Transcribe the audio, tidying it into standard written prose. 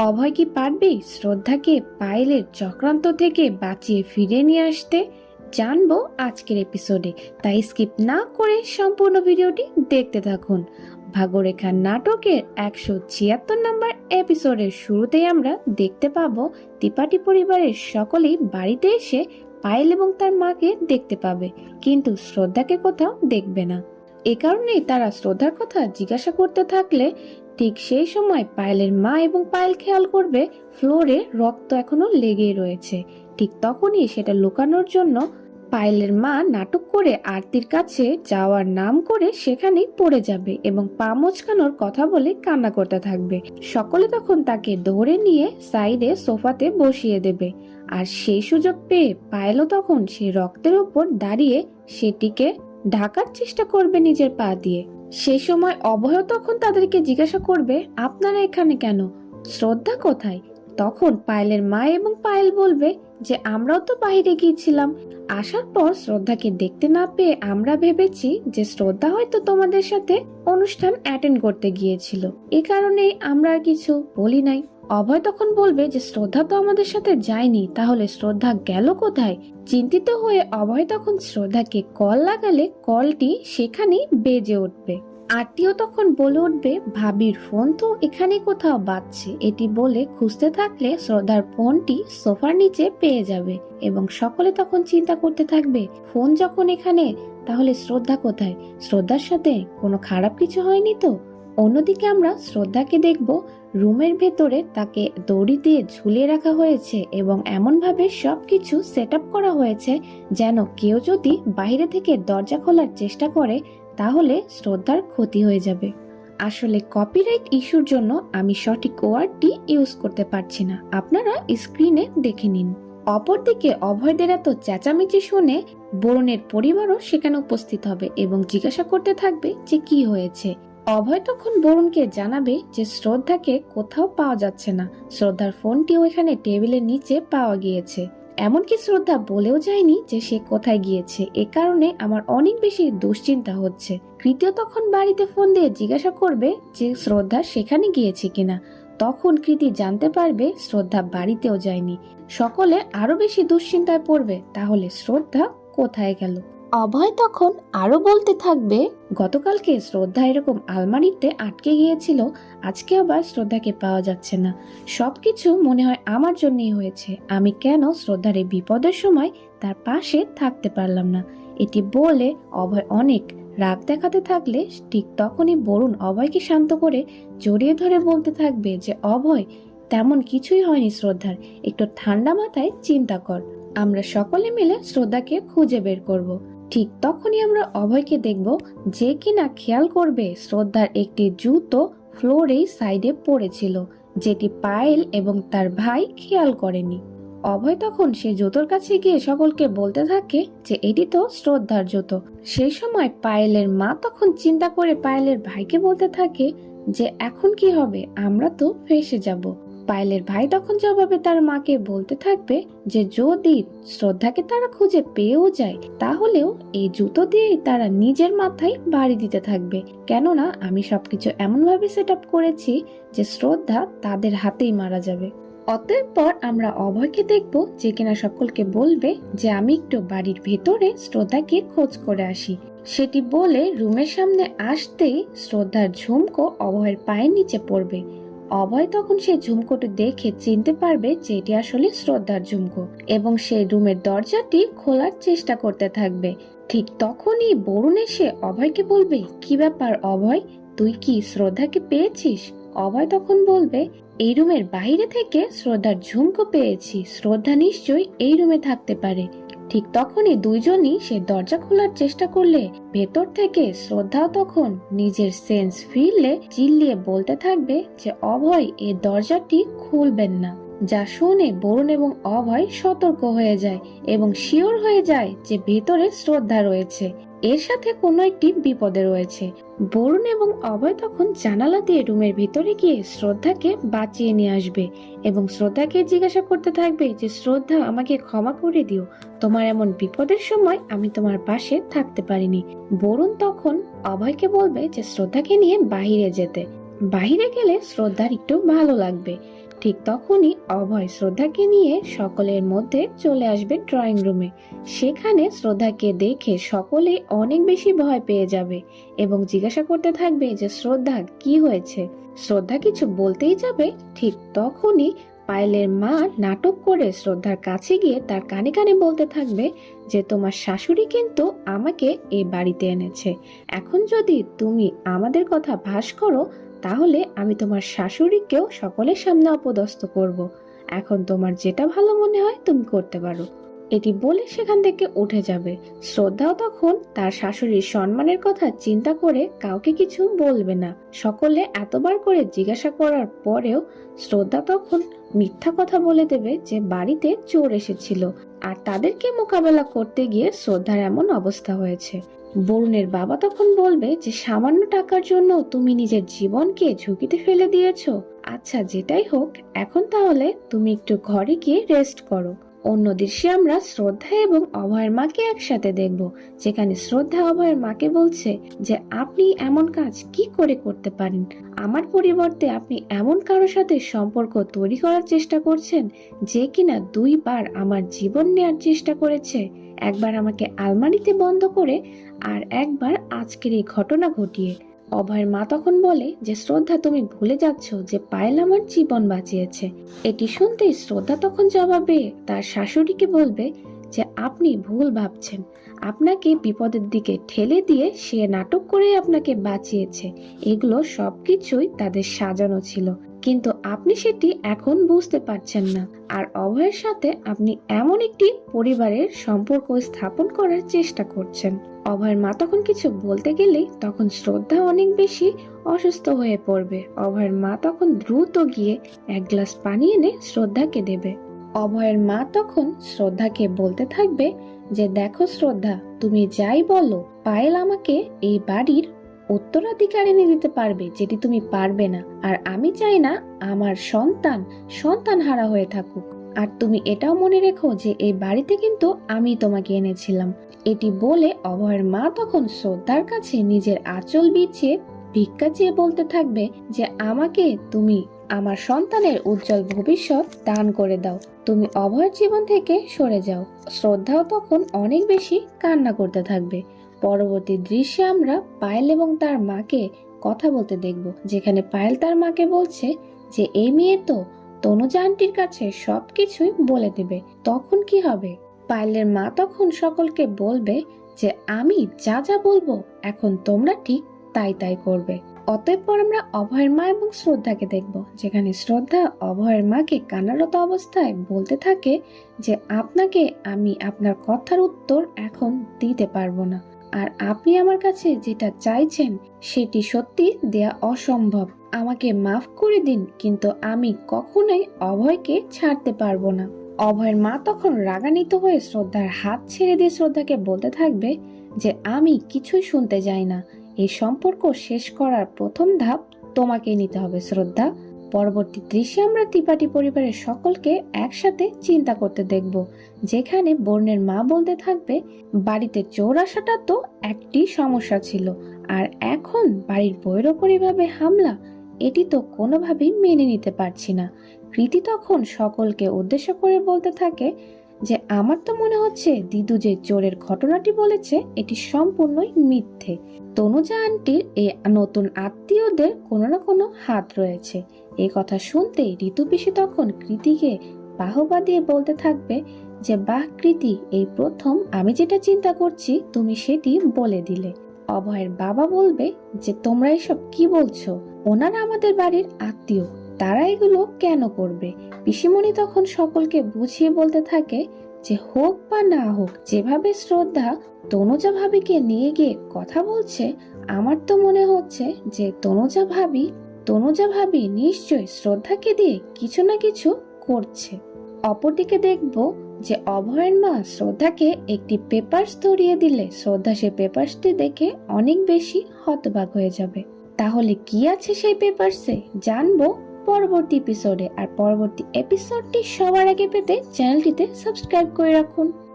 অভয় কি পারবে শ্রদ্ধাকে পায়েলের চক্রান্ত থেকে বাঁচিয়ে ফিরে নিয়ে আসতে? জানবো আজকের এপিসোডে, তাই স্কিপ না করে সম্পূর্ণ ভিডিওটি দেখতে থাকুন। ভাগ্যরেখা নাটকের 176 নম্বর এপিসোডের শুরুতেই আমরা দেখতে পাবো ত্রিপাঠী পরিবারের সকলেই বাড়িতে এসে পায়েল এবং তার মাকে দেখতে পাবে, কিন্তু শ্রদ্ধাকে কোথাও দেখবে না। এ কারণেই তারা শ্রদ্ধার কথা জিজ্ঞাসা করতে থাকলে ঠিক সেই সময় পায়েলের মা এবং পায়েল খেয়াল করবে ফ্লোরে রক্ত এখনো লেগেই রয়েছে। ঠিক তখনই সেটা লুকানোর জন্য পায়েলের মা নাটক করে আরতির কাছে যাওয়ার নাম করে সেখানেই পড়ে যাবে এবং পা মোচকানোর কথা বলে কান্না করতে থাকবে। সকলে তখন তাকে ধরে নিয়ে সাইডে সোফাতে বসিয়ে দেবে, আর সেই সুযোগ পেয়ে পায়েলও তখন সেই রক্তের উপর দাঁড়িয়ে সেটিকে ঢাকার চেষ্টা করবে নিজের পা দিয়ে। সেই সময় অভয় তখন তাদেরকে জিজ্ঞাসা করবে, আপনারা এখানে কেন, শ্রদ্ধা কোথায়? তখন পায়েলের মা এবং পায়েল বলবে যে আমরাও তো বাইরে গিয়েছিলাম, আসার পর শ্রদ্ধাকে দেখতে না পেয়ে আমরা ভেবেছি যে শ্রদ্ধা হয়তো তোমাদের সাথে অনুষ্ঠান অ্যাটেন্ড করতে গিয়েছিল, এ কারণে আমরা আর কিছু বলি নাই। অভয় তখন বলবে যে শ্রদ্ধা তো আমাদের সাথে যায়নি, তাহলে শ্রদ্ধা গেল কোথায়? চিন্তিত হয়ে অভয় তখন শ্রদ্ধাকে কল লাগালে কলটি সেখানেই বেজে উঠবে। আরতিও তখন বলে উঠবে, ভাবির ফোন তো এখানে কোথাও বাজছে। এটি বলে খুঁজতে থাকলে শ্রদ্ধার ফোনটি সোফার নিচে পেয়ে যাবে এবং সকলে তখন চিন্তা করতে থাকবে, ফোন যখন এখানে তাহলে শ্রদ্ধা কোথায়? শ্রদ্ধার সাথে কোনো খারাপ কিছু হয়নি তো? অন্যদিকে আমরা শ্রদ্ধাকে দেখব রুমের ভেতরে তাকে দড়ি দিয়ে ঝুলিয়ে রাখা হয়েছে এবং এমন ভাবে সবকিছু সেট আপ করা হয়েছে যেন কেউ যদি বাইরে থেকে দরজা খোলার চেষ্টা করে তাহলে শ্রদ্ধার ক্ষতি হয়ে যাবে। আসলে কপিরাইট ইস্যুর জন্য আমি সঠিক ওয়ার্ডটি ইউজ করতে পারছি না, আপনারা স্ক্রিনে দেখে নিন। অপরদিকে অভয়দের এত চেঁচামেচি শুনে বরুণের পরিবারও সেখানে উপস্থিত হবে এবং জিজ্ঞাসা করতে থাকবে যে কি হয়েছে। অভয় তখন বরুণকে জানাবে যে শ্রদ্ধাকে কোথাও পাওয়া যাচ্ছে না, শ্রদ্ধার ফোনটিও এখানে টেবিলের নিচে পাওয়া গিয়েছে। এমনকি শ্রদ্ধা বলেও যায়নি যে সে কোথায় গিয়েছে, এ কারণে আমার অনেক বেশি দুশ্চিন্তা হচ্ছে। কৃতিও তখন বাড়িতে ফোন দিয়ে জিজ্ঞাসা করবে যে শ্রদ্ধা সেখানে গিয়েছে কিনা। তখন কৃতি জানতে পারবে শ্রদ্ধা বাড়িতেও যায়নি। সকলে আরো বেশি দুশ্চিন্তায় পড়বে, তাহলে শ্রদ্ধা কোথায় গেল? অভয় তখন আরো বলতে থাকবে, গতকালকে শ্রদ্ধা এরকম আলমারিতে আটকে গিয়েছিল, আজকে আবার শ্রদ্ধাকে পাওয়া যাচ্ছে না। সবকিছু মনে হয় আমার জন্যই হয়েছে, আমি কেন শ্রদ্ধার এই বিপদের সময় তার পাশে থাকতে পারলাম না। এটি বলে অভয় অনেক রাগ দেখাতে থাকলে ঠিক তখনই বরুণ অভয়কে শান্ত করে জড়িয়ে ধরে বলতে থাকবে যে অভয়, তেমন কিছুই হয়নি শ্রদ্ধার, একটু ঠান্ডা মাথায় চিন্তা কর, আমরা সকলে মিলে শ্রদ্ধাকে খুঁজে বের করব। ঠিক তখনই আমরা অভয়কে দেখব যে কিনা খেয়াল করবে শ্রদ্ধার একটি জুতো ফ্লোরেই সাইডে পড়েছিল, যেটি পায়েল এবং তার ভাই খেয়াল করেনি। অভয় তখন সেই জুতোর কাছে গিয়ে সকলকে বলতে থাকে যে এটি তো শ্রদ্ধার জুতো। সেই সময় পায়েলের মা তখন চিন্তা করে পায়েলের ভাইকে বলতে থাকে যে এখন কি হবে, আমরা তো ফেঁসে যাব। পায়েলের ভাই তখন জবাবে তার মাকে বলতে থাকবে যে যদি শ্রদ্ধাকে তারা খুঁজে পেয়েও যায় তাহলেও এই জুতো দিয়েই তারা নিজের মাথায় বাড়ি দিতে থাকবে, কেননা আমি সবকিছু এমন ভাবে সেট আপ করেছি যে শ্রদ্ধা তাদের হাতেই মারা যাবে। অতঃপর পর আমরা অভয়কে দেখব যে কিনা সকলকে বলবে যে আমি একটু বাড়ির ভেতরে শ্রদ্ধাকে খোঁজ করে আসি। সেটি বলে রুমের সামনে আসতেই শ্রদ্ধার ঝুমকো অভয়ের পায়ের নিচে পড়বে। অভয় তখন সেই ঝুমকোটি দেখে চিনতে পারবে যে এটি আসলে শ্রদ্ধার ঝুমকো এবং সেই রুমের দরজাটি খোলার চেষ্টা করতে থাকবে। ঠিক তখনই বরুণ এসে অভয়কে বলবে, কি ব্যাপার অভয়, তুই কি শ্রদ্ধাকে পেয়েছিস? অভয় তখন বলবে, এই রুমের বাইরে থেকে শ্রদ্ধার ঝুমকো পেয়েছি, শ্রদ্ধা নিশ্চয়ই এই রুমে থাকতে পারে। ঠিক তখনই দুইজনই সে দরজা খোলার চেষ্টা করলে ভেতর থেকে শ্রদ্ধাও তখন নিজের সেন্স ফিরলে চিল্লিয়ে বলতে থাকবে যে অভয়, এই দরজাটি খুলবেন না। যা শুনে বরুণ এবং অভয় সতর্ক হয়ে যায় এবং শিওর হয়ে যায় যে ভেতরে শ্রদ্ধা রয়েছে, এর সাথে কোনো একটি বিপদে রয়েছে। বরুণ এবং অভয় তখন জানালা দিয়ে রুমের ভিতরে গিয়ে শ্রদ্ধাকে বাঁচিয়ে নিয়ে আসবে এবং শ্রদ্ধাকে জিজ্ঞাসা করতে থাকবে যে শ্রদ্ধা, আমাকে ক্ষমা করে দিও, তোমার এমন বিপদের সময় আমি তোমার পাশে থাকতে পারিনি। বরুণ তখন অভয়কে বলবে যে শ্রদ্ধাকে নিয়ে বাহিরে যেতে, বাহিরে গেলে শ্রদ্ধার একটু ভালো লাগবে। ঠিক তখনই অভয় শ্রদ্ধাকে নিয়ে সকলের মধ্যে চলে আসবে ড্রয়িং রুমে। সেখানে শ্রদ্ধাকে দেখে সকলে অনেক বেশি ভয় পেয়ে যাবে এবং জিজ্ঞাসা করতে থাকবে যে শ্রদ্ধা কি হয়েছে। শ্রদ্ধা কিছু বলতেই যাবে, ঠিক তখনই পায়েলের মা নাটক করে শ্রদ্ধার কাছে গিয়ে তার কানে কানে বলতে থাকবে যে তোমার শাশুড়ি কিন্তু আমাকে এই বাড়িতে এনেছে, এখন যদি তুমি আমাদের কথা ভাস করো তাহলে আমি তোমার শাশুড়িকেও সকলের সামনে অপদস্থ করব। এখন তোমার যেটা ভালো মনে হয় তুমি করতে পারো। এটি বলে সেখান থেকে উঠে যাবে। শ্রদ্ধাও তখন তার শাশুড়ির সম্মানের কথা চিন্তা করে কাউকে কিছু বলবে না। সকলে এতবার করে জিজ্ঞাসা করার পরেও শ্রদ্ধা তখন মিথ্যা কথা বলে দেবে যে বাড়িতে চোর এসেছিল, আর তাদেরকে মোকাবেলা করতে গিয়ে শ্রদ্ধার এমন অবস্থা হয়েছে। বরুণের বাবা তখন বলবে যে সামান্য টাকার জন্য তুমি নিজের জীবনকে ঝুঁকিতে ফেলে দিয়েছো। আচ্ছা যেটাই হোক, এখন তাহলে তুমি একটু ঘরে গিয়ে রেস্ট করো। অন্য দৃশ্যে আমরা শ্রদ্ধা এবং অভয়ের মাকে একসাথে দেখব, যেখানে শ্রদ্ধা অভয়ের মাকে বলছে যে আপনি এমন কাজ কি করে করতে পারেন, আমার পরিবর্তে আপনি এমন কারোর সাথে সম্পর্ক তৈরি করার চেষ্টা করছেন যে কিনা 2 বার আমার জীবন নেয়ার চেষ্টা করেছে, একবার আমাকে আলমারিতে বন্ধ করে আর একবার আজকের এই ঘটনা ঘটিয়ে। অভয়ের মা তখন বলে যে শ্রদ্ধা তুমি ভুলে যাচ্ছ যে পায়েল আমার জীবন বাঁচিয়েছে। এটি শুনতেই শ্রদ্ধা তখন জবাবে তার শাশুড়িকে বলবে যে আপনি ভুল ভাবছেন, আপনাকে বিপদের দিকে ঠেলে দিয়ে সে নাটক করে আপনাকে বাঁচিয়েছে, এগুলো সবকিছুই তাদের সাজানো ছিল, কিন্তু আপনি সেটি এখন বুঝতে পারছেন না। আর অভয়ের সাথে আপনি এমন একটি পরিবারের সম্পর্ক স্থাপন করার চেষ্টা করছেন। অভয়ের মা তখন কিছু বলতে গেলেই তখন শ্রদ্ধা অনেক বেশি অসুস্থ হয়ে পড়বে। অভয়ের মা তখন দ্রুত গিয়ে 1 গ্লাস পানি এনে শ্রদ্ধাকে দেবে। অভয়ের মা তখন শ্রদ্ধাকে বলতে থাকবে যে দেখো শ্রদ্ধা, তুমি যাই বলো পায়েল আমাকে এই বাড়ির উত্তরাধিকার এনে দিতে পারবে, যেটি তুমি পারবে না। আর আমি চাই না আমার সন্তান হারা হয়ে থাকুক। আর তুমি এটাও মনে রেখো যে এই বাড়িতে কিন্তু আমি তোমাকে এনেছিলাম। এটি বলে অভয়ের মা তখন শ্রদ্ধার কাছে নিজের আঁচল বিছিয়ে ভিক্ষা চেয়ে বলতে থাকবে যে আমাকে তুমি আমার সন্তানের উজ্জ্বল ভবিষ্যৎ দান করে দাও, তুমি অভয়ের জীবন থেকে সরে যাও। শ্রদ্ধাও তখন অনেক বেশি কান্না করতে থাকবে। পরবর্তী দৃশ্যে আমরা পায়েল এবং তার মাকে কথা বলতে দেখব, যেখানে পায়েল তার মাকে বলছে যে এই মেয়ে তো তনুজা আন্টির কাছে সবকিছুই বলে দেবে, তখন কি হবে? পায়েলের মা তখন সকলকে বলবে যে আমি যা যা বলবো এখন তোমরা ঠিক তাই করবে। অতঃপর আমরা অভয়ের মা এবং শ্রদ্ধাকে দেখব, যেখানে শ্রদ্ধা অভয়ের মাকে কান্নারত অবস্থায় বলতে থাকে যে আপনাকে আমি আপনার কথার উত্তর এখন দিতে পারবো না, আর আপনি আমার কাছে যেটা চাইছেন সেটি সত্যি দেয়া অসম্ভব, আমাকে মাফ করে দিন, কিন্তু আমি কখনোই অভয়কে ছাড়তে পারবো না। অভয়ের মা তখন রাগান্বিত হয়ে শ্রদ্ধার হাত ছেড়ে দিয়ে শ্রদ্ধাকে বলতে থাকবে যে আমি কিছুই শুনতে যাই না, এই সম্পর্ক শেষ করার প্রথম ধাপ তোমাকে নিতে হবে শ্রদ্ধা। পরবর্তী দৃশ্যে আমরা ত্রিপাঠী পরিবারের সকলকে একসাথে চিন্তা করতে দেখব, যেখানে বরুণের মা বলতে থাকবে বাড়িতে চোর আসাটা তো একটি সমস্যা ছিল, আর এখন বাড়ির বউয়ের ওপর এভাবে হামলা, এটি তো কোনোভাবেই মেনে নিতে পারছি না। কৃতি তখন সকলকে উদ্দেশ্য করে বলতে থাকে যে আমার তো মনে হচ্ছে দিদু যে চোরের ঘটনাটি বলেছে এটি সম্পূর্ণই মিথ্যে, তনুজা আন্টির এই নতুন আত্মীয়দের কোনো না কোনো হাত রয়েছে। এই কথা শুনতেই ঋতু পিসি তখন কৃতিকে বাহবা দিয়ে বলতে থাকবে যে বাহ কৃতি, এই প্রথম আমি যেটা চিন্তা করছি তুমি সেটি বলে দিলে। অভয়ের বাবা বলবে যে তোমরা এসব কি বলছো, ওনারা আমাদের বাড়ির আত্মীয়, তারা এগুলো কেন করবে? পিসিমণি তখন সকলকে বুঝিয়ে বলতে থাকে যে হোক বা না হোক, যেভাবে শ্রদ্ধা তনুজা ভাবিকে নিয়ে গিয়ে কথা বলছে, আমার তো মনে হচ্ছে যে তনুজা ভাবি নিশ্চয় শ্রদ্ধাকে দিয়ে কিছু না কিছু করছে। অপরদিকে দেখব যে অভয়ের মা শ্রদ্ধাকে একটি পেপারস ধরিয়ে দিলে শ্রদ্ধা সেই পেপারসটি দেখে অনেক বেশি হতবাক হয়ে যাবে। তাহলে কি আছে সেই পেপারসে জানবো পরবর্তী এপিসোডে। আর পরবর্তী এপিসোডটি সবার আগে পেতে চ্যানেলটিতে সাবস্ক্রাইব করে রাখুন।